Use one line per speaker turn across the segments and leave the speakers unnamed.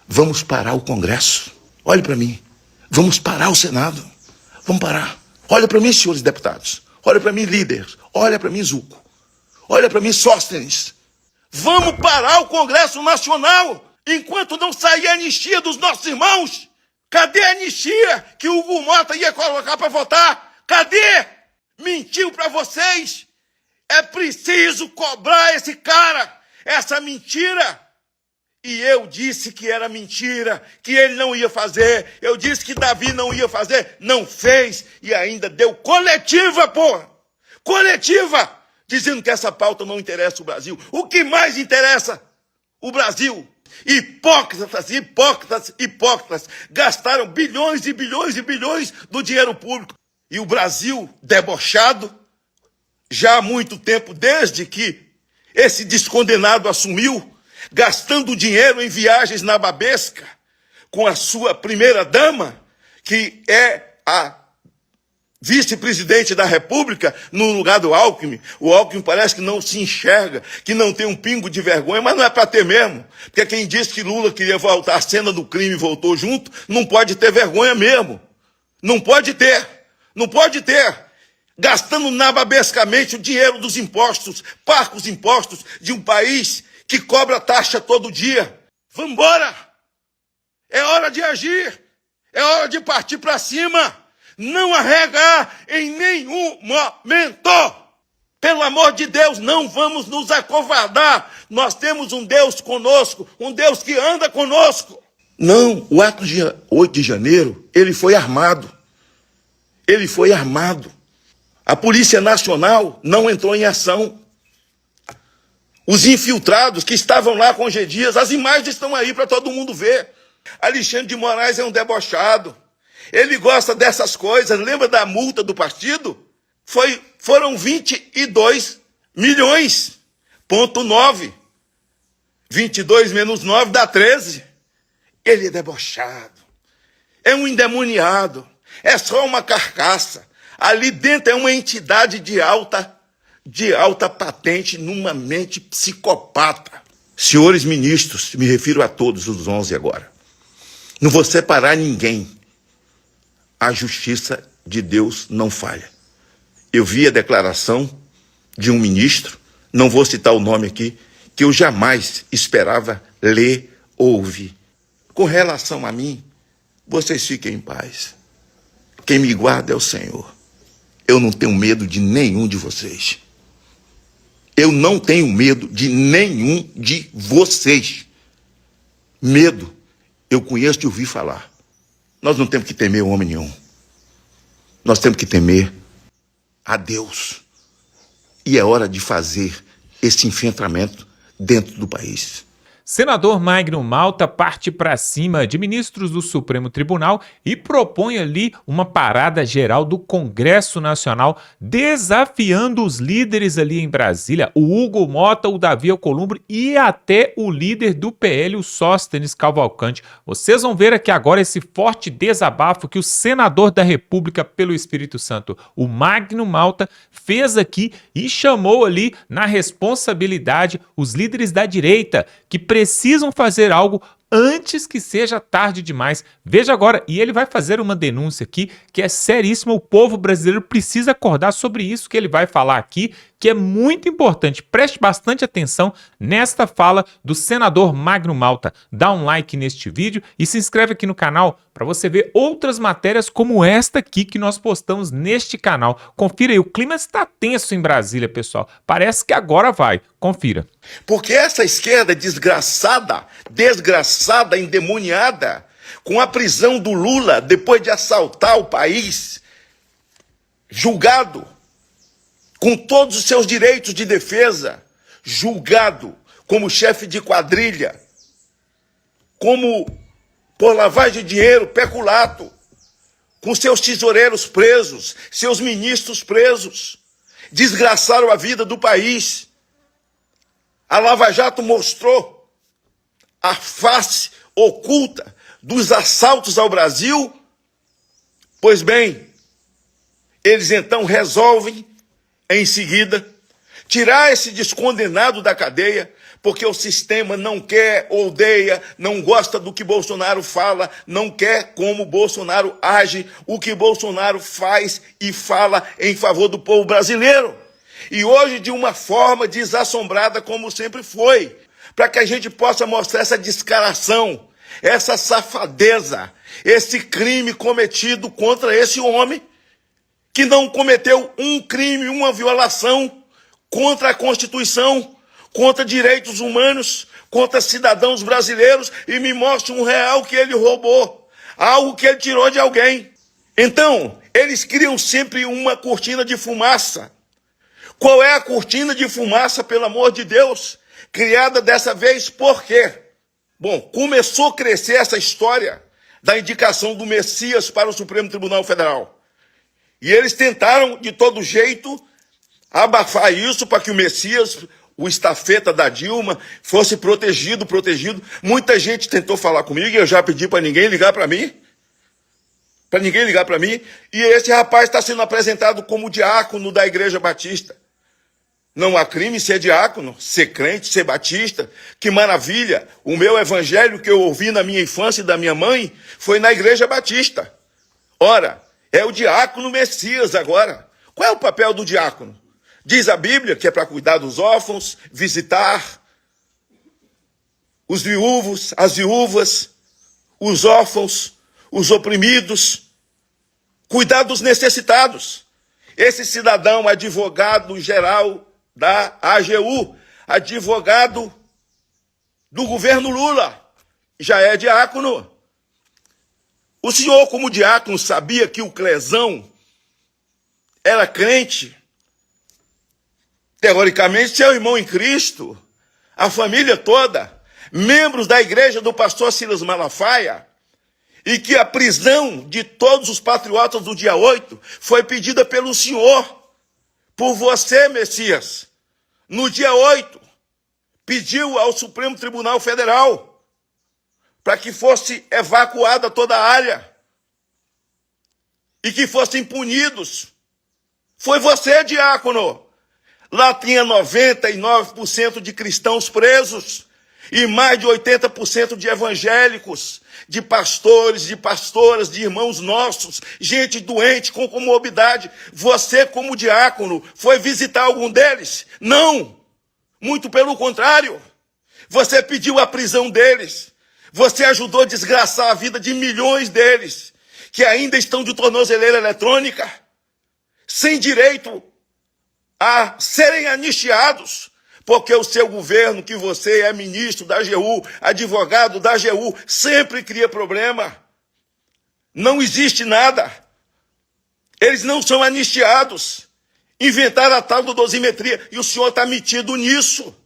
Vamos parar o Congresso. Olhe para mim. Vamos parar o Senado. Vamos parar. Olha para mim, senhores deputados. Olha para mim, líderes. Olha para mim, Zucco. Olha para mim, Sóstenes. Vamos parar o Congresso Nacional enquanto não sair a anistia dos nossos irmãos. Cadê a anistia que o Hugo Mota ia colocar para votar? Cadê? Mentiu para vocês. É preciso cobrar esse cara. Essa mentira. E eu disse que era mentira, que ele não ia fazer. Eu disse que Davi não ia fazer. Não fez. E ainda deu coletiva, porra. Coletiva. Dizendo que essa pauta não interessa o Brasil. O que mais interessa o Brasil? Hipócritas, hipócritas, hipócritas. Gastaram bilhões e bilhões e bilhões do dinheiro público. E o Brasil, debochado, já há muito tempo, desde que esse descondenado assumiu, gastando dinheiro em viagens na Babesca, com a sua primeira-dama, que é a vice-presidente da República, no lugar do Alckmin. O Alckmin parece que não se enxerga, que não tem um pingo de vergonha, mas não é para ter mesmo. Porque quem disse que Lula queria voltar à cena do crime e voltou junto, não pode ter vergonha mesmo. Não pode ter. Não pode ter. Gastando nababescamente o dinheiro dos impostos, parcos impostos de um país que cobra taxa todo dia. Vambora! É hora de agir. É hora de partir para cima. Não arregar em nenhum momento. Pelo amor de Deus, não vamos nos acovardar. Nós temos um Deus conosco, um Deus que anda conosco. Não, o ato de 8 de janeiro, ele foi armado. Ele foi armado. A Polícia Nacional não entrou em ação. Os infiltrados que estavam lá com G. Dias, as imagens estão aí para todo mundo ver. Alexandre de Moraes é um debochado. Ele gosta dessas coisas. Lembra da multa do partido? Foram 22 milhões. Ponto 9. 22 menos 9 dá 13. Ele é debochado. É um endemoniado. É só uma carcaça. Ali dentro é uma entidade de alta patente numa mente psicopata. Senhores ministros, me refiro a todos os 11 agora. Não vou separar ninguém. A justiça de Deus não falha. Eu vi a declaração de um ministro, não vou citar o nome aqui, que eu jamais esperava ler ou ouvir. Com relação a mim, vocês fiquem em paz. Quem me guarda é o Senhor. Eu não tenho medo de nenhum de vocês. Eu não tenho medo de nenhum de vocês. Medo, eu conheço de ouvir falar. Nós não temos que temer homem nenhum. Nós temos que temer a Deus. E é hora de fazer esse enfrentamento dentro do país.
Senador Magno Malta parte para cima de ministros do Supremo Tribunal e propõe ali uma parada geral do Congresso Nacional, desafiando os líderes ali em Brasília, o Hugo Mota, o Davi Alcolumbre e até o líder do PL, o Sóstenes Cavalcante. Vocês vão ver aqui agora esse forte desabafo que o senador da República pelo Espírito Santo, o Magno Malta, fez aqui e chamou ali na responsabilidade os líderes da direita que precisam fazer algo antes que seja tarde demais. Veja agora, e ele vai fazer uma denúncia aqui que é seríssima. O povo brasileiro precisa acordar sobre isso que ele vai falar aqui, que é muito importante. Preste bastante atenção nesta fala do senador Magno Malta. Dá um like neste vídeo e se inscreve aqui no canal para você ver outras matérias como esta aqui que nós postamos neste canal. Confira aí, o clima está tenso em Brasília, pessoal. Parece que agora vai. Confira.
Porque essa esquerda desgraçada, endemoniada, com a prisão do Lula depois de assaltar o país, julgado, com todos os seus direitos de defesa, julgado como chefe de quadrilha, como por lavagem de dinheiro, peculato, com seus tesoureiros presos, seus ministros presos, desgraçaram a vida do país. A Lava Jato mostrou a face oculta dos assaltos ao Brasil. Pois bem, eles então resolvem, em seguida, tirar esse descondenado da cadeia porque o sistema não quer, odeia, não gosta do que Bolsonaro fala, não quer como Bolsonaro age, o que Bolsonaro faz e fala em favor do povo brasileiro. E hoje de uma forma desassombrada como sempre foi, para que a gente possa mostrar essa descaração, essa safadeza, esse crime cometido contra esse homem, que não cometeu um crime, uma violação contra a Constituição, contra direitos humanos, contra cidadãos brasileiros, e me mostra um real que ele roubou, algo que ele tirou de alguém. Então, eles criam sempre uma cortina de fumaça. Qual é a cortina de fumaça, pelo amor de Deus, criada dessa vez por quê? Bom, começou a crescer essa história da indicação do Messias para o Supremo Tribunal Federal. E eles tentaram, de todo jeito, abafar isso para que o Messias, o estafeta da Dilma, fosse protegido. Muita gente tentou falar comigo e eu já pedi para ninguém ligar para mim. E esse rapaz está sendo apresentado como diácono da Igreja Batista. Não há crime ser diácono, ser crente, ser batista. Que maravilha! O meu evangelho que eu ouvi na minha infância e da minha mãe foi na Igreja Batista. Ora, é o diácono Messias agora. Qual é o papel do diácono? Diz a Bíblia que é para cuidar dos órfãos, visitar os viúvos, as viúvas, os órfãos, os oprimidos, cuidar dos necessitados. Esse cidadão, advogado-geral da AGU, advogado do governo Lula, já é diácono. O senhor, como diácono, sabia que o Clezão era crente? Teoricamente, seu irmão em Cristo, a família toda, membros da igreja do pastor Silas Malafaia, e que a prisão de todos os patriotas do dia 8 foi pedida pelo senhor, por você, Messias. No dia 8, pediu ao Supremo Tribunal Federal para que fosse evacuada toda a área e que fossem punidos. Foi você, diácono. Lá tinha 99% de cristãos presos e mais de 80% de evangélicos, de pastores, de pastoras, de irmãos nossos, gente doente com comorbidade. Você, como diácono, foi visitar algum deles? Não! Muito pelo contrário. Você pediu a prisão deles. Você ajudou a desgraçar a vida de milhões deles, que ainda estão de tornozeleira eletrônica, sem direito a serem anistiados, porque o seu governo, que você é ministro da AGU, advogado da AGU, sempre cria problema. Não existe nada. Eles não são anistiados. Inventaram a tal da dosimetria e o senhor está metido nisso.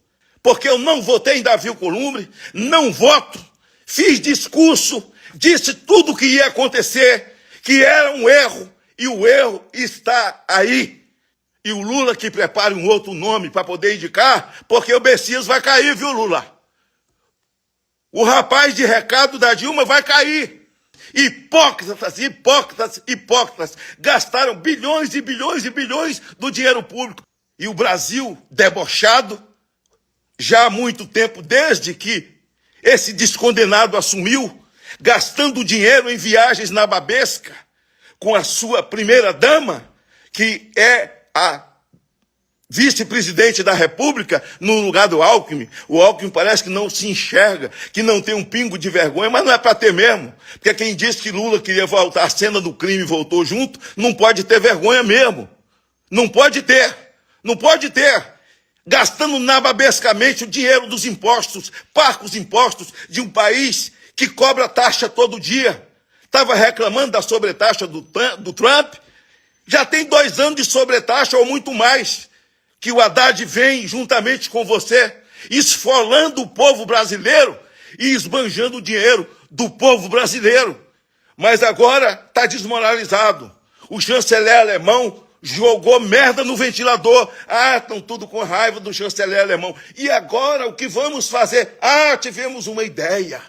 Porque eu não votei em Davi Alcolumbre, não voto, fiz discurso, disse tudo o que ia acontecer, que era um erro, e o erro está aí. E o Lula que prepare um outro nome para poder indicar, porque o Messias vai cair, viu, Lula? O rapaz de recado da Dilma vai cair. Hipócritas, hipócritas, hipócritas. Gastaram bilhões e bilhões e bilhões do dinheiro público. E o Brasil, debochado, já há muito tempo, desde que esse descondenado assumiu, gastando dinheiro em viagens na Babesca, com a sua primeira-dama, que é a vice-presidente da República, no lugar do Alckmin. O Alckmin parece que não se enxerga, que não tem um pingo de vergonha, mas não é para ter mesmo. Porque quem disse que Lula queria voltar à cena do crime e voltou junto, não pode ter vergonha mesmo. Não pode ter. Não pode ter. Gastando nababescamente o dinheiro dos impostos, parcos impostos de um país que cobra taxa todo dia. Estava reclamando da sobretaxa do Trump. Já tem 2 anos de sobretaxa ou muito mais, que o Haddad vem juntamente com você, esfolando o povo brasileiro e esbanjando o dinheiro do povo brasileiro. Mas agora está desmoralizado. O chanceler alemão jogou merda no ventilador. Ah, estão tudo com raiva do chanceler alemão. E agora o que vamos fazer? Ah, tivemos uma ideia.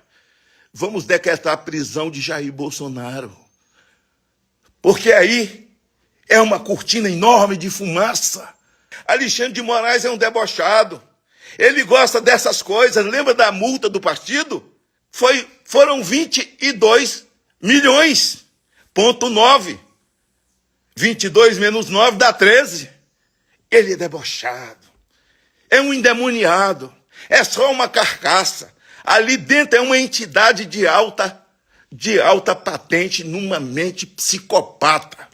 Vamos decretar a prisão de Jair Bolsonaro. Porque aí é uma cortina enorme de fumaça. Alexandre de Moraes é um debochado. Ele gosta dessas coisas. Lembra da multa do partido? Foram 22 milhões, ponto 9. 22 menos 9 dá 13. Ele é debochado. É um endemoniado. É só uma carcaça. Ali dentro é uma entidade de alta patente numa mente psicopata.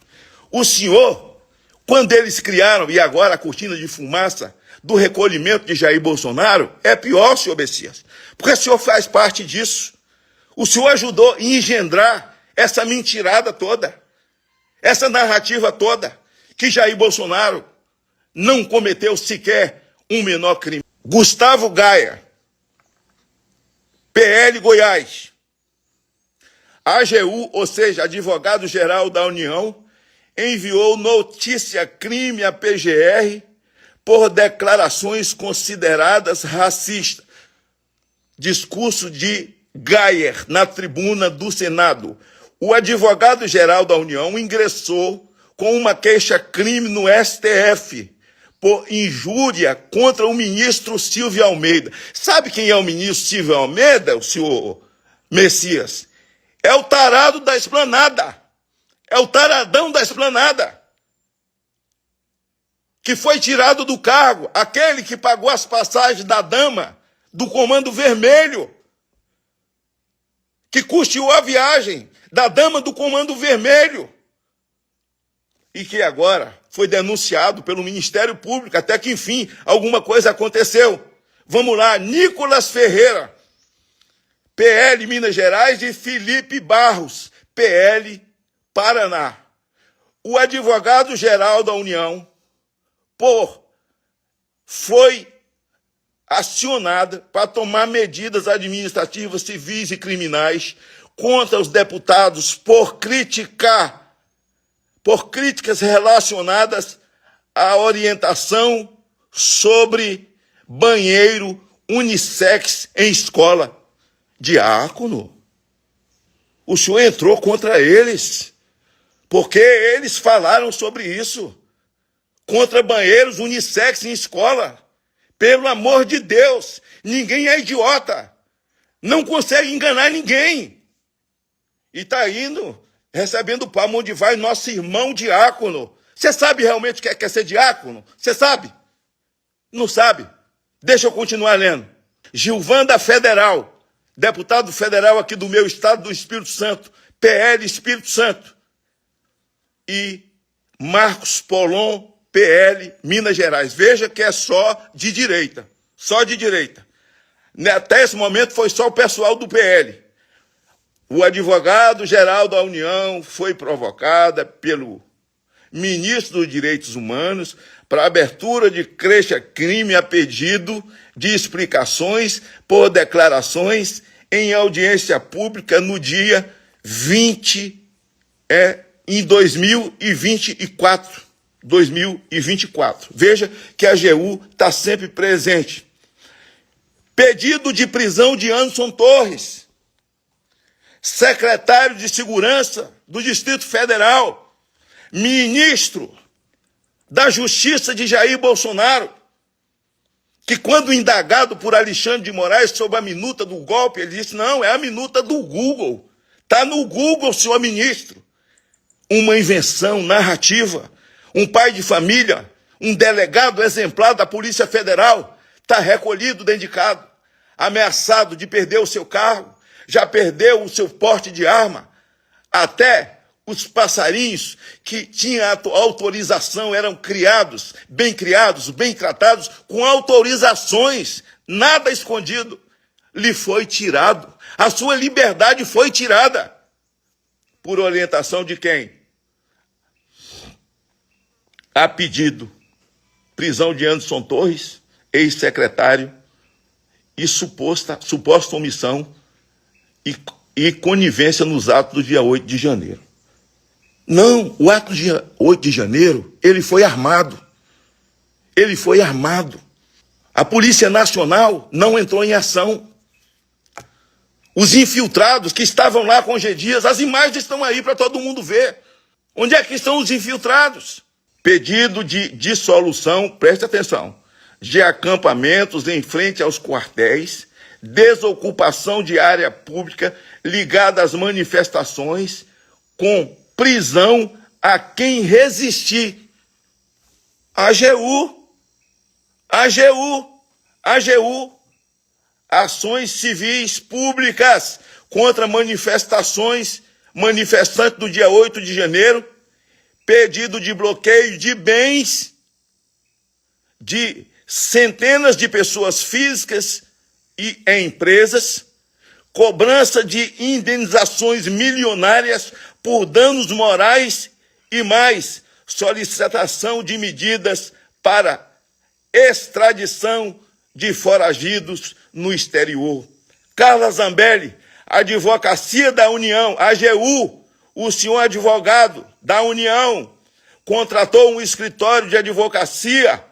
O senhor, quando eles criaram, e agora a cortina de fumaça do recolhimento de Jair Bolsonaro, é pior, senhor Messias, porque o senhor faz parte disso. O senhor ajudou a engendrar essa mentirada toda, essa narrativa toda, que Jair Bolsonaro não cometeu sequer um menor crime. Gustavo Gaia, PL Goiás. AGU, ou seja, Advogado-Geral da União, enviou notícia-crime à PGR por declarações consideradas racistas. Discurso de Gaia na tribuna do Senado. O Advogado-Geral da União ingressou com uma queixa-crime no STF por injúria contra o ministro Silvio Almeida. Sabe quem é o ministro Silvio Almeida, o senhor Messias? É o tarado da esplanada. É o taradão da esplanada. Que foi tirado do cargo. Aquele que pagou as passagens da dama do Comando Vermelho. Que custeou a viagem da dama do Comando Vermelho. E que agora foi denunciado pelo Ministério Público, até que, enfim, alguma coisa aconteceu. Vamos lá, Nicolas Ferreira, PL Minas Gerais, e Felipe Barros, PL Paraná. O Advogado-Geral da União foi acionado para tomar medidas administrativas, civis e criminais contra os deputados por críticas relacionadas à orientação sobre banheiro unissex em escola. Diácono, o senhor entrou contra eles, porque eles falaram sobre isso, contra banheiros unissex em escola. Pelo amor de Deus, ninguém é idiota, não consegue enganar ninguém. E está indo, recebendo palma onde vai nosso irmão diácono. Você sabe realmente o que é ser diácono? Você sabe? Não sabe? Deixa eu continuar lendo. Gilvanda Federal, deputado federal aqui do meu estado do Espírito Santo, PL Espírito Santo. E Marcos Polon, PL Minas Gerais. Veja que é só de direita. Só de direita. Até esse momento foi só o pessoal do PL. O Advogado-Geral da União foi provocada pelo ministro dos Direitos Humanos para abertura de queixa-crime a pedido de explicações por declarações em audiência pública no dia 20, em 2024. 2024. Veja que a AGU está sempre presente. Pedido de prisão de Anderson Torres, secretário de Segurança do Distrito Federal, ministro da Justiça de Jair Bolsonaro, que quando indagado por Alexandre de Moraes sobre a minuta do golpe, ele disse, não, é a minuta do Google. Está no Google, senhor ministro. Uma invenção narrativa. Um pai de família, um delegado exemplar da Polícia Federal, está recolhido dentro de casa, ameaçado de perder o seu carro, já perdeu o seu porte de arma, até os passarinhos que tinham autorização eram criados, bem tratados, com autorizações, nada escondido, lhe foi tirado, a sua liberdade foi tirada, por orientação de quem? A pedido, prisão de Anderson Torres, ex-secretário, e suposta omissão e conivência nos atos do dia 8 de janeiro. Não, o ato do dia 8 de janeiro, ele foi armado. Ele foi armado. A Polícia Nacional não entrou em ação. Os infiltrados que estavam lá com G. Dias, as imagens estão aí para todo mundo ver. Onde é que estão os infiltrados? Pedido de dissolução, preste atenção, de acampamentos em frente aos quartéis, desocupação de área pública ligada às manifestações, com prisão a quem resistir. AGU, ações civis públicas contra manifestantes do dia 8 de janeiro, pedido de bloqueio de bens de centenas de pessoas físicas e empresas, cobrança de indenizações milionárias por danos morais e mais, solicitação de medidas para extradição de foragidos no exterior. Carla Zambelli, Advocacia da União, AGU, o senhor advogado da União, contratou um escritório de advocacia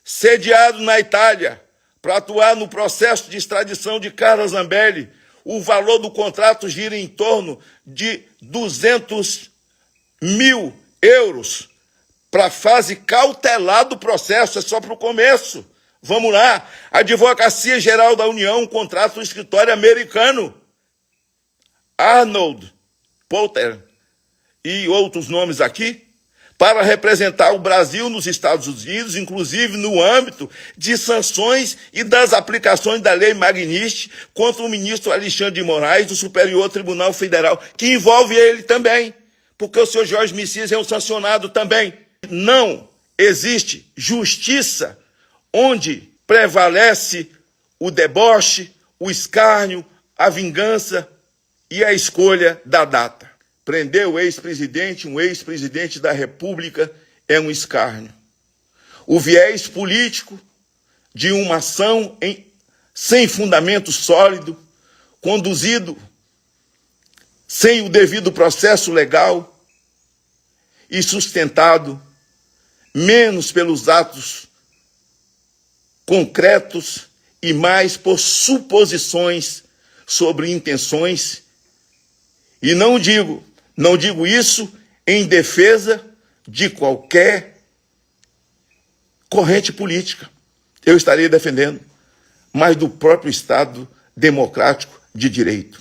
sediado na Itália para atuar no processo de extradição de Carla Zambelli. O valor do contrato gira em torno de 200 mil euros para a fase cautelar do processo, é só para o começo. Vamos lá, Advocacia Geral da União contrata um escritório americano, Arnold Potter e outros nomes aqui, para representar o Brasil nos Estados Unidos, inclusive no âmbito de sanções e das aplicações da Lei Magnitsky contra o ministro Alexandre de Moraes, do Superior Tribunal Federal, que envolve ele também, porque o senhor Jorge Messias é um sancionado também. Não existe justiça onde prevalece o deboche, o escárnio, a vingança e a escolha da data. Prender o ex-presidente, um ex-presidente da República, é um escárnio. O viés político de uma ação sem fundamento sólido, conduzido sem o devido processo legal e sustentado menos pelos atos concretos e mais por suposições sobre intenções. E não digo isso em defesa de qualquer corrente política. Eu estarei defendendo, mas do próprio Estado democrático de direito.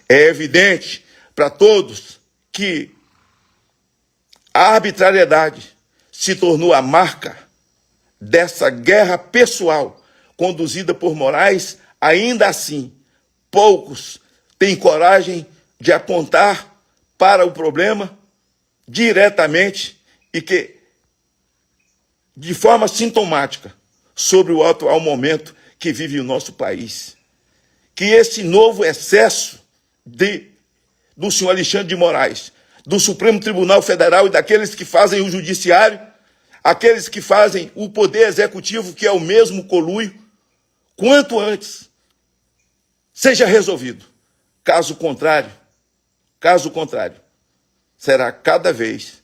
É evidente para todos que a arbitrariedade se tornou a marca dessa guerra pessoal conduzida por Moraes. Ainda assim, poucos têm coragem de apontar para o problema diretamente e que, de forma sintomática, sobre o atual momento que vive o nosso país. Que esse novo excesso do senhor Alexandre de Moraes, do Supremo Tribunal Federal e daqueles que fazem o judiciário, aqueles que fazem o poder executivo, que é o mesmo coluio, quanto antes seja resolvido. Caso contrário, será cada vez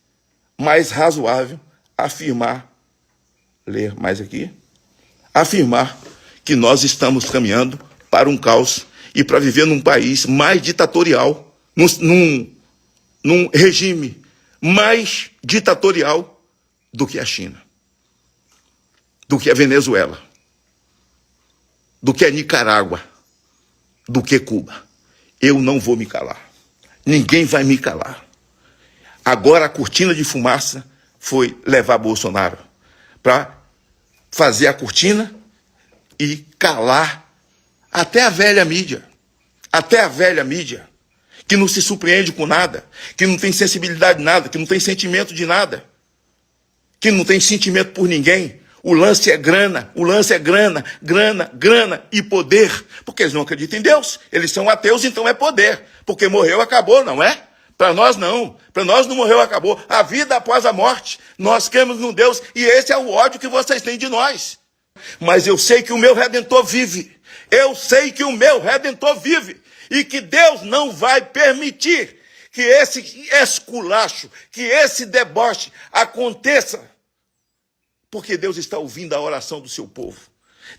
mais razoável afirmar que nós estamos caminhando para um caos e para viver num país mais ditatorial, num regime mais ditatorial do que a China, do que a Venezuela, do que a Nicarágua, do que Cuba. Eu não vou me calar. Ninguém vai me calar. Agora a cortina de fumaça foi levar Bolsonaro para fazer a cortina e calar até a velha mídia, que não se surpreende com nada, que não tem sensibilidade de nada, que não tem sentimento de nada, que não tem sentimento por ninguém. O lance é grana, grana e poder, porque eles não acreditam em Deus, eles são ateus, então é poder, porque morreu, acabou, não é? Para nós não morreu, acabou. A vida após a morte, nós cremos num Deus e esse é o ódio que vocês têm de nós. Mas eu sei que o meu Redentor vive, e que Deus não vai permitir que esse esculacho, que esse deboche aconteça, porque Deus está ouvindo a oração do seu povo.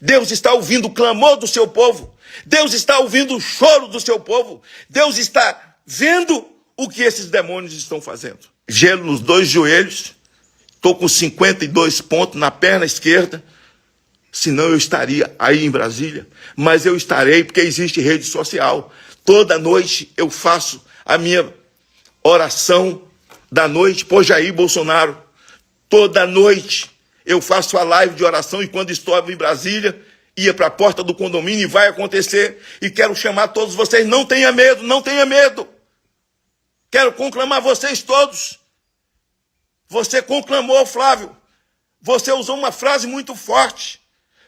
Deus está ouvindo o clamor do seu povo. Deus está ouvindo o choro do seu povo. Deus está vendo o que esses demônios estão fazendo. Gelo nos 2 joelhos. Estou com 52 pontos na perna esquerda. Senão eu estaria aí em Brasília. Mas eu estarei porque existe rede social. Toda noite eu faço a minha oração da noite por Jair Bolsonaro. Toda noite eu faço a live de oração e quando estou em Brasília, ia para a porta do condomínio e vai acontecer. E quero chamar todos vocês, não tenha medo, não tenha medo. Quero conclamar vocês todos. Você conclamou, Flávio. Você usou uma frase muito forte.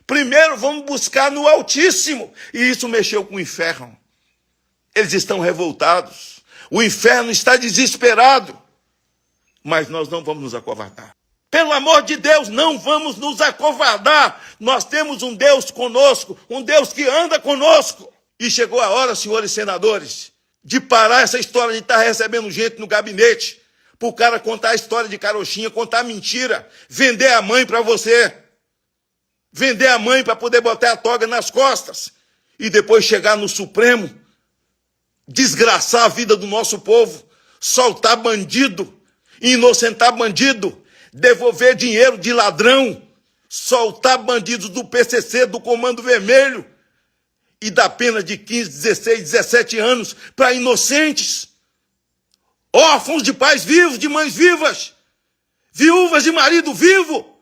Primeiro vamos buscar no Altíssimo. E isso mexeu com o inferno. Eles estão revoltados. O inferno está desesperado. Mas nós não vamos nos acovardar. Pelo amor de Deus, não vamos nos acovardar. Nós temos um Deus conosco, um Deus que anda conosco. E chegou a hora, senhores senadores, de parar essa história de estar recebendo gente no gabinete, para o cara contar a história de carochinha, contar mentira, vender a mãe para você, vender a mãe para poder botar a toga nas costas, e depois chegar no Supremo, desgraçar a vida do nosso povo, soltar bandido, inocentar bandido, devolver dinheiro de ladrão, soltar bandidos do PCC, do Comando Vermelho, e dar pena de 15, 16, 17 anos para inocentes, órfãos de pais vivos, de mães vivas, viúvas de marido vivo,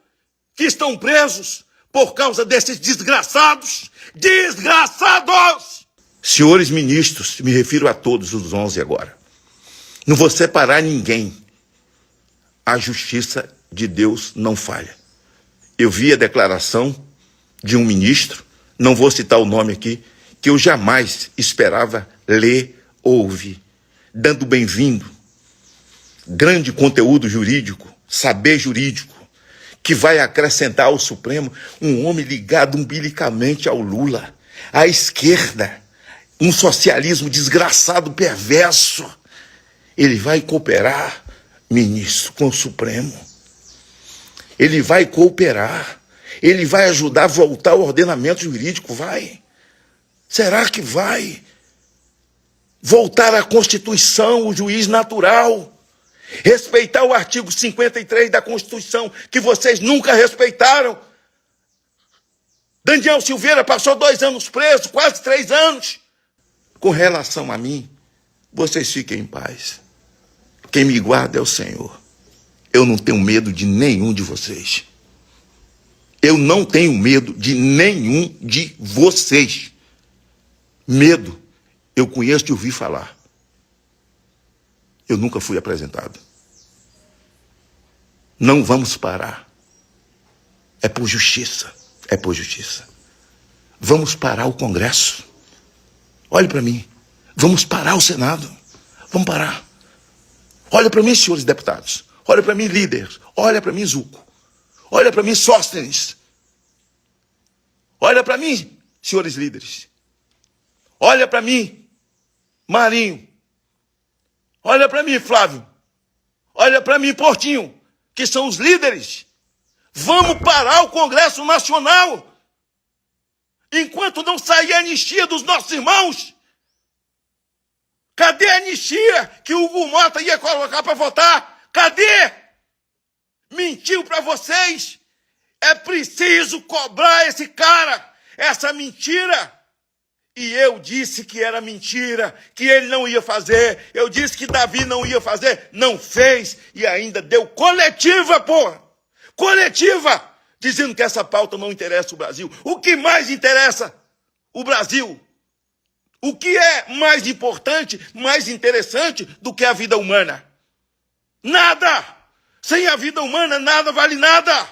que estão presos por causa desses desgraçados. Desgraçados! Senhores ministros, me refiro a todos os 11 agora. Não vou separar ninguém. A justiça de Deus não falha. Eu vi a declaração de um ministro, não vou citar o nome aqui, que eu jamais esperava ler ou ouvir, dando bem-vindo, grande conteúdo jurídico, saber jurídico, que vai acrescentar ao Supremo um homem ligado umbilicamente ao Lula, à esquerda, um socialismo desgraçado, perverso. Ele vai cooperar, ministro, com o Supremo. Ele vai cooperar. Ele vai ajudar a voltar ao ordenamento jurídico, vai. Será que vai? Voltar à Constituição, o juiz natural. Respeitar o artigo 53 da Constituição, que vocês nunca respeitaram. Daniel Silveira passou 2 anos preso, quase 3 anos. Com relação a mim, vocês fiquem em paz. Quem me guarda é o Senhor. Eu não tenho medo de nenhum de vocês. Eu não tenho medo de nenhum de vocês. Medo, eu conheço de ouvir falar. Eu nunca fui apresentado. Não vamos parar. É por justiça. É por justiça. Vamos parar o Congresso. Olhe para mim. Vamos parar o Senado. Vamos parar. Olha para mim, senhores deputados. Olha para mim, líderes. Olha para mim, Zuco. Olha para mim, Sóstenes. Olha para mim, senhores líderes. Olha para mim, Marinho. Olha para mim, Flávio. Olha para mim, Portinho, que são os líderes. Vamos parar o Congresso Nacional. Enquanto não sair a anistia dos nossos irmãos. Cadê a anistia que o Hugo Mota ia colocar para votar? Cadê? Mentiu para vocês. É preciso cobrar esse cara, essa mentira. E eu disse que era mentira, que ele não ia fazer. Eu disse que Davi não ia fazer. Não fez e ainda deu coletiva, porra. Coletiva. Dizendo que essa pauta não interessa o Brasil. O que mais interessa o Brasil? O que é mais importante, mais interessante do que a vida humana? Nada! Sem a vida humana, nada vale nada.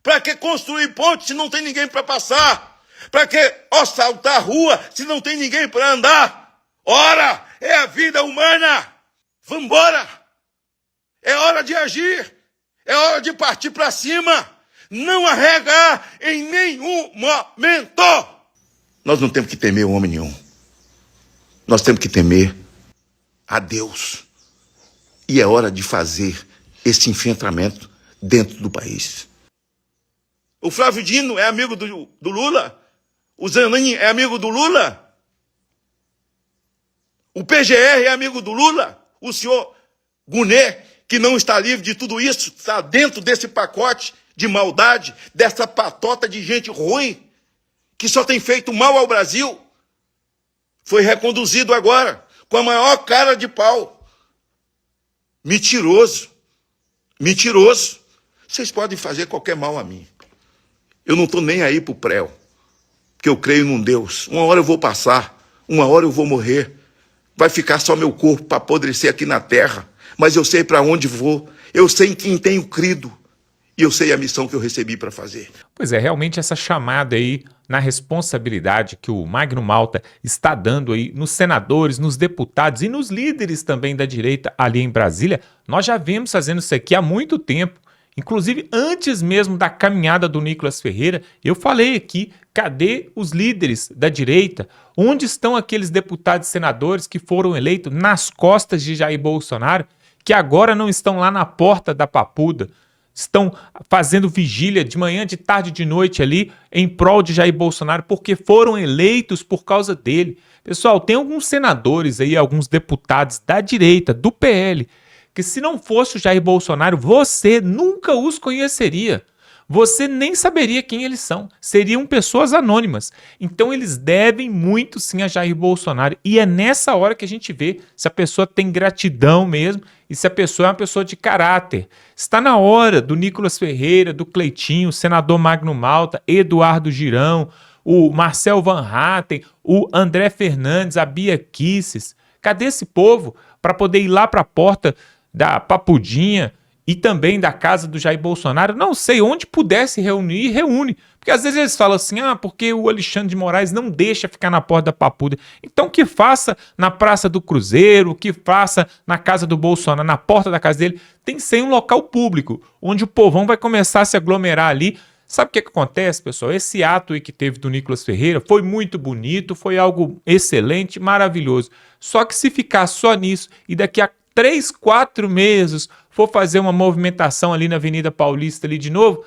Para que construir ponte se não tem ninguém para passar? Para que assaltar a rua se não tem ninguém para andar? Ora, é a vida humana. Vambora! É hora de agir. É hora de partir para cima. Não arregar em nenhum momento. Nós não temos que temer homem nenhum. Nós temos que temer a Deus. E é hora de fazer esse enfrentamento dentro do país. O Flávio Dino é amigo do Lula. O Zanin é amigo do Lula. O PGR é amigo do Lula. O senhor Gunet, que não está livre de tudo isso, está dentro desse pacote de maldade, dessa patota de gente ruim, que só tem feito mal ao Brasil, foi reconduzido agora, com a maior cara de pau. Mentiroso. Mentiroso. Vocês podem fazer qualquer mal a mim. Eu não estou nem aí pro pré, porque eu creio num Deus. Uma hora eu vou passar, uma hora eu vou morrer. Vai ficar só meu corpo para apodrecer aqui na terra. Mas eu sei para onde vou. Eu sei em quem tenho crido. E eu sei a missão que eu recebi para fazer.
Pois é, realmente essa chamada aí na responsabilidade que o Magno Malta está dando aí nos senadores, nos deputados e nos líderes também da direita ali em Brasília, nós já vemos fazendo isso aqui há muito tempo. Inclusive, antes mesmo da caminhada do Nicolas Ferreira, eu falei aqui, cadê os líderes da direita? Onde estão aqueles deputados e senadores que foram eleitos nas costas de Jair Bolsonaro, que agora não estão lá na porta da Papuda? Estão fazendo vigília de manhã, de tarde, de noite ali em prol de Jair Bolsonaro, porque foram eleitos por causa dele. Pessoal, tem alguns senadores aí, alguns deputados da direita, do PL, que se não fosse o Jair Bolsonaro, você nunca os conheceria. Você nem saberia quem eles são. Seriam pessoas anônimas. Então eles devem muito sim a Jair Bolsonaro. E é nessa hora que a gente vê se a pessoa tem gratidão mesmo e se a pessoa é uma pessoa de caráter. Está na hora do Nicolas Ferreira, do Cleitinho, o senador Magno Malta, Eduardo Girão, o Marcel Van Hatten, o André Fernandes, a Bia Kicis. Cadê esse povo para poder ir lá para a porta da Papudinha e também da casa do Jair Bolsonaro? Não sei, onde pudesse reunir, reúne. Porque às vezes eles falam assim, porque o Alexandre de Moraes não deixa ficar na porta da Papuda. Então que faça na Praça do Cruzeiro, que faça na casa do Bolsonaro, na porta da casa dele. Tem que ser um local público, onde o povão vai começar a se aglomerar ali. Sabe o que acontece, pessoal? Esse ato aí que teve do Nicolas Ferreira foi muito bonito, foi algo excelente, maravilhoso. Só que se ficar só nisso e daqui a 3, 4 meses for fazer uma movimentação ali na Avenida Paulista ali de novo,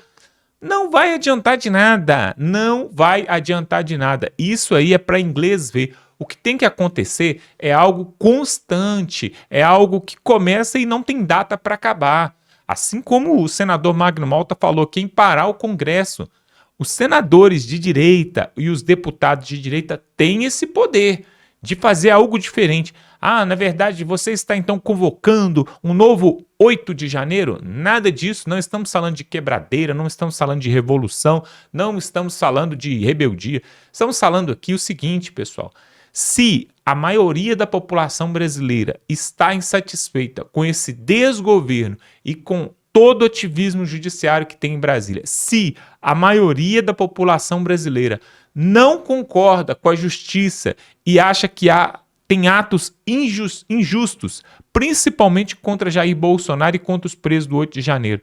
não vai adiantar de nada, não vai adiantar de nada. Isso aí é para inglês ver. O que tem que acontecer é algo constante, é algo que começa e não tem data para acabar. Assim como o senador Magno Malta falou, quem parar o Congresso, os senadores de direita e os deputados de direita têm esse poder de fazer algo diferente. Na verdade, você está então convocando um novo 8 de janeiro? Nada disso, não estamos falando de quebradeira, não estamos falando de revolução, não estamos falando de rebeldia. Estamos falando aqui o seguinte, pessoal, se a maioria da população brasileira está insatisfeita com esse desgoverno e com todo o ativismo judiciário que tem em Brasília, se a maioria da população brasileira não concorda com a justiça e acha que tem atos injustos, principalmente contra Jair Bolsonaro e contra os presos do 8 de janeiro,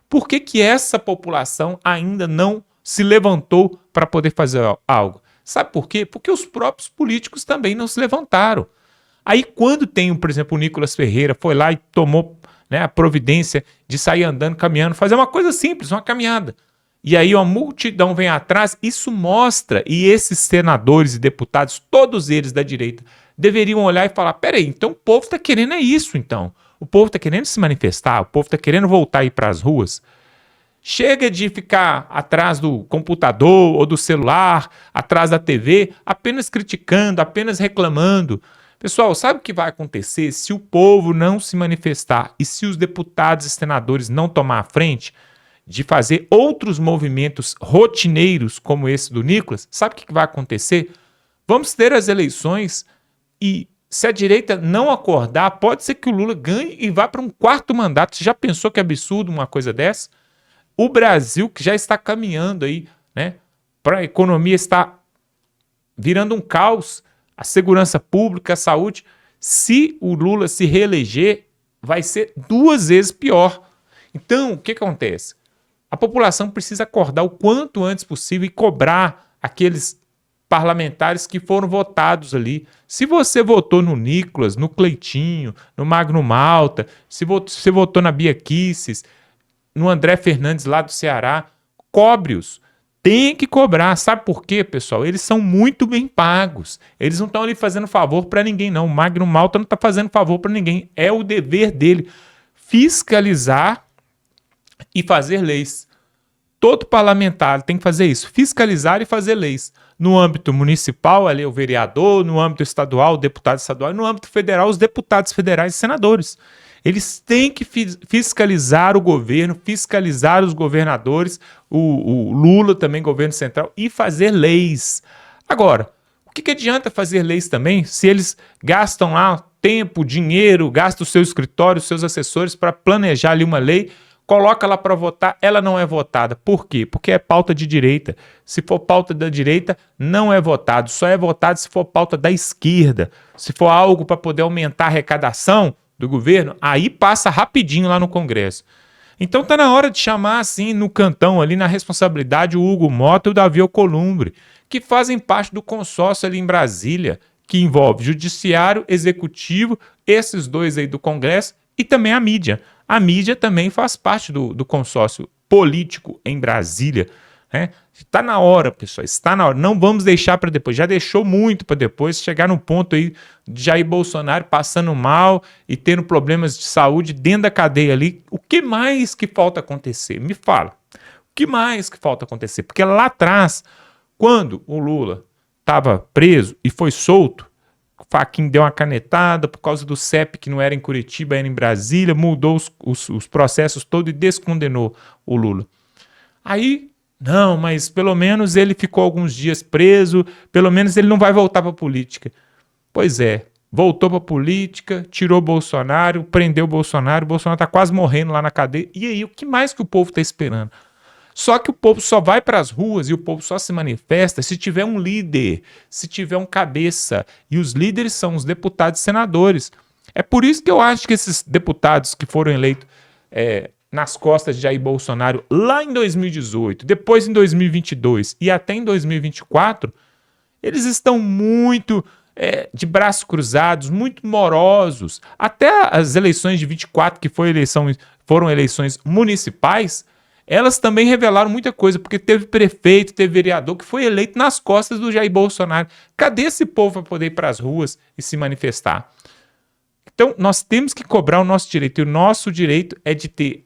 por que essa população ainda não se levantou para poder fazer algo? Sabe por quê? Porque os próprios políticos também não se levantaram. Aí quando tem, por exemplo, o Nicolas Ferreira foi lá e tomou a providência de sair andando, caminhando, fazer uma coisa simples, uma caminhada. E aí uma multidão vem atrás, isso mostra, e esses senadores e deputados, todos eles da direita, deveriam olhar e falar, peraí, então o povo está querendo isso então. O povo está querendo se manifestar, o povo está querendo voltar aí para as ruas. Chega de ficar atrás do computador ou do celular, atrás da TV, apenas criticando, apenas reclamando. Pessoal, sabe o que vai acontecer se o povo não se manifestar e se os deputados e senadores não tomar a frente de fazer outros movimentos rotineiros como esse do Nicolas? Sabe o que vai acontecer? Vamos ter as eleições e se a direita não acordar, pode ser que o Lula ganhe e vá para um 4º mandato. Você já pensou que absurdo uma coisa dessa? O Brasil, que já está caminhando aí, para a economia está virando um caos, a segurança pública, a saúde, se o Lula se reeleger, vai ser 2 vezes pior. Então, o que acontece? A população precisa acordar o quanto antes possível e cobrar aqueles parlamentares que foram votados ali. Se você votou no Nicolas, no Cleitinho, no Magno Malta, se você votou na Bia Kicis, no André Fernandes lá do Ceará, cobre-os. Tem que cobrar. Sabe por quê, pessoal? Eles são muito bem pagos. Eles não estão ali fazendo favor para ninguém, não. O Magno Malta não está fazendo favor para ninguém. É o dever dele fiscalizar e fazer leis. Todo parlamentar tem que fazer isso, fiscalizar e fazer leis. No âmbito municipal, ali o vereador, no âmbito estadual, o deputado estadual, e no âmbito federal, os deputados federais e senadores. Eles têm que fiscalizar o governo, fiscalizar os governadores, o Lula também, governo central, e fazer leis. Agora, o que adianta fazer leis também se eles gastam lá tempo, dinheiro, gastam o seu escritório, os seus assessores para planejar ali uma lei, coloca lá para votar, ela não é votada. Por quê? Porque é pauta de direita. Se for pauta da direita, não é votado. Só é votado se for pauta da esquerda. Se for algo para poder aumentar a arrecadação do governo, aí passa rapidinho lá no Congresso. Então tá na hora de chamar assim no cantão, ali na responsabilidade, o Hugo Mota e o Davi Alcolumbre, que fazem parte do consórcio ali em Brasília, que envolve judiciário, executivo, esses dois aí do Congresso e também a mídia. A mídia também faz parte do consórcio político em Brasília. Está na hora, pessoal, está na hora. Não vamos deixar para depois. Já deixou muito para depois chegar no ponto aí de Jair Bolsonaro passando mal e tendo problemas de saúde dentro da cadeia ali. O que mais que falta acontecer? Me fala. O que mais que falta acontecer? Porque lá atrás, quando o Lula estava preso e foi solto, o Fachin deu uma canetada por causa do CEP que não era em Curitiba, era em Brasília, mudou os processos todos e descondenou o Lula. Aí, não, mas pelo menos ele ficou alguns dias preso, pelo menos ele não vai voltar para a política. Pois é, voltou para a política, tirou Bolsonaro, prendeu Bolsonaro está quase morrendo lá na cadeia. E aí, o que mais que o povo está esperando? Só que o povo só vai para as ruas e o povo só se manifesta se tiver um líder, se tiver um cabeça. E os líderes são os deputados e senadores. É por isso que eu acho que esses deputados que foram eleitos nas costas de Jair Bolsonaro lá em 2018, depois em 2022 e até em 2024, eles estão muito de braços cruzados, muito morosos. Até as eleições de 24, que foram eleições municipais, elas também revelaram muita coisa, porque teve prefeito, teve vereador que foi eleito nas costas do Jair Bolsonaro. Cadê esse povo para poder ir para as ruas e se manifestar? Então, nós temos que cobrar o nosso direito. E o nosso direito é de ter...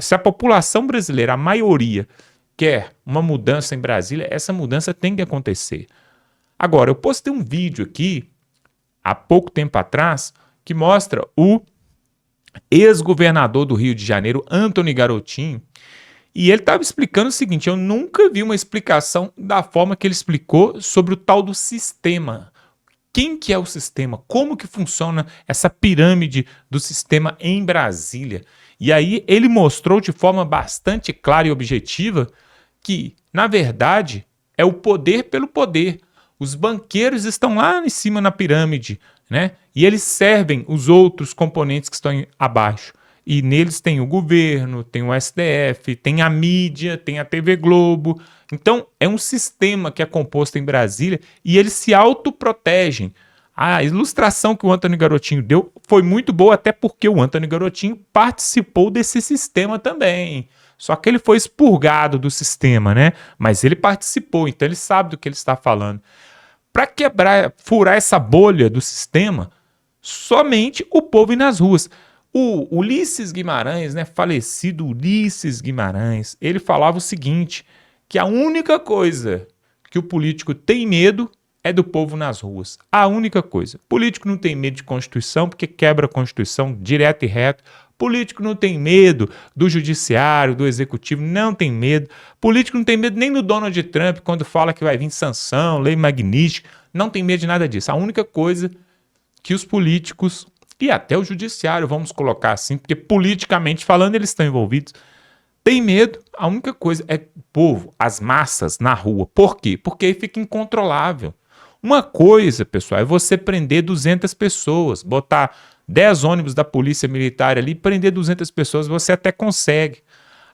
Se a população brasileira, a maioria, quer uma mudança em Brasília, essa mudança tem que acontecer. Agora, eu postei um vídeo aqui, há pouco tempo atrás, que mostra o ex-governador do Rio de Janeiro, Antony Garotinho, e ele estava explicando o seguinte: eu nunca vi uma explicação da forma que ele explicou sobre o tal do sistema. Quem que é o sistema? Como que funciona essa pirâmide do sistema em Brasília? E aí ele mostrou de forma bastante clara e objetiva que, na verdade, é o poder pelo poder. Os banqueiros estão lá em cima na pirâmide, né? E eles servem os outros componentes que estão abaixo. E neles tem o governo, tem o STF, tem a mídia, tem a TV Globo. Então, é um sistema que é composto em Brasília e eles se autoprotegem. A ilustração que o Antony Garotinho deu foi muito boa, até porque o Antony Garotinho participou desse sistema também. Só que ele foi expurgado do sistema, né? Mas ele participou, então ele sabe do que ele está falando. Para furar essa bolha do sistema, somente o povo ir nas ruas. O Ulisses Guimarães, né, falecido Ulisses Guimarães, ele falava o seguinte, que a única coisa que o político tem medo é do povo nas ruas. A única coisa. Político não tem medo de Constituição, porque quebra a Constituição direto e reto. Político não tem medo do judiciário, do executivo, não tem medo. Político não tem medo nem do Donald Trump, quando fala que vai vir sanção, lei magnífica, não tem medo de nada disso. A única coisa que os políticos... e até o judiciário, vamos colocar assim, porque politicamente falando eles estão envolvidos, tem medo, a única coisa é o povo, as massas na rua. Por quê? Porque aí fica incontrolável. Uma coisa, pessoal, é você prender 200 pessoas, botar 10 ônibus da polícia militar ali, prender 200 pessoas, você até consegue.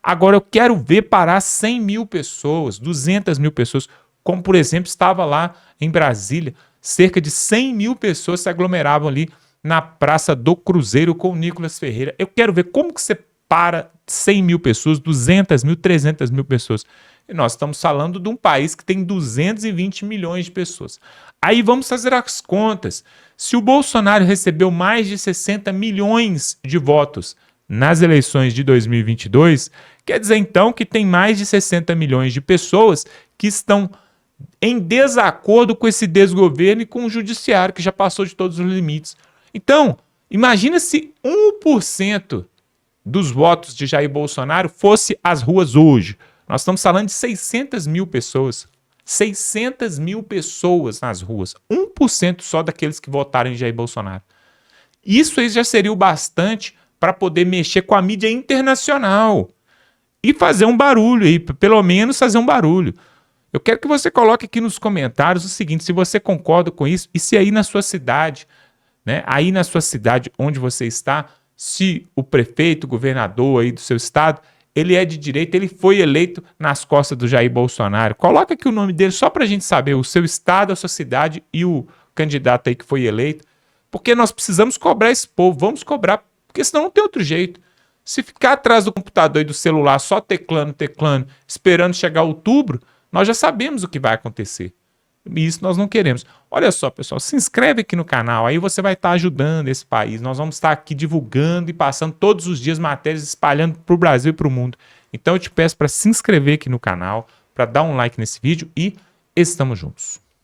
Agora eu quero ver parar 100 mil pessoas, 200 mil pessoas, como por exemplo estava lá em Brasília, cerca de 100 mil pessoas se aglomeravam ali na Praça do Cruzeiro com o Nicolas Ferreira. Eu quero ver como que você para 100 mil pessoas, 200 mil, 300 mil pessoas. E nós estamos falando de um país que tem 220 milhões de pessoas. Aí vamos fazer as contas. Se o Bolsonaro recebeu mais de 60 milhões de votos nas eleições de 2022, Quer dizer, então, que tem mais de 60 milhões de pessoas que estão em desacordo com esse desgoverno e com o judiciário, que já passou de todos os limites. Então, imagina se 1% dos votos de Jair Bolsonaro fosse às ruas hoje. Nós estamos falando de 600 mil pessoas. 600 mil pessoas nas ruas. 1% só daqueles que votaram em Jair Bolsonaro. Isso aí já seria o bastante para poder mexer com a mídia internacional e fazer um barulho aí, pelo menos fazer um barulho. Eu quero que você coloque aqui nos comentários o seguinte, se você concorda com isso e se aí na sua cidade, né, aí na sua cidade onde você está, se o prefeito, o governador aí do seu estado, ele é de direita, ele foi eleito nas costas do Jair Bolsonaro. Coloca aqui o nome dele só para a gente saber o seu estado, a sua cidade e o candidato aí que foi eleito, porque nós precisamos cobrar esse povo, vamos cobrar, porque senão não tem outro jeito. Se ficar atrás do computador e do celular só teclando, esperando chegar outubro, nós já sabemos o que vai acontecer. E isso nós não queremos. Olha só, pessoal, se inscreve aqui no canal, aí você vai estar ajudando esse país. Nós vamos estar aqui divulgando e passando todos os dias matérias, espalhando para o Brasil e para o mundo. Então eu te peço para se inscrever aqui no canal, para dar um like nesse vídeo e estamos juntos.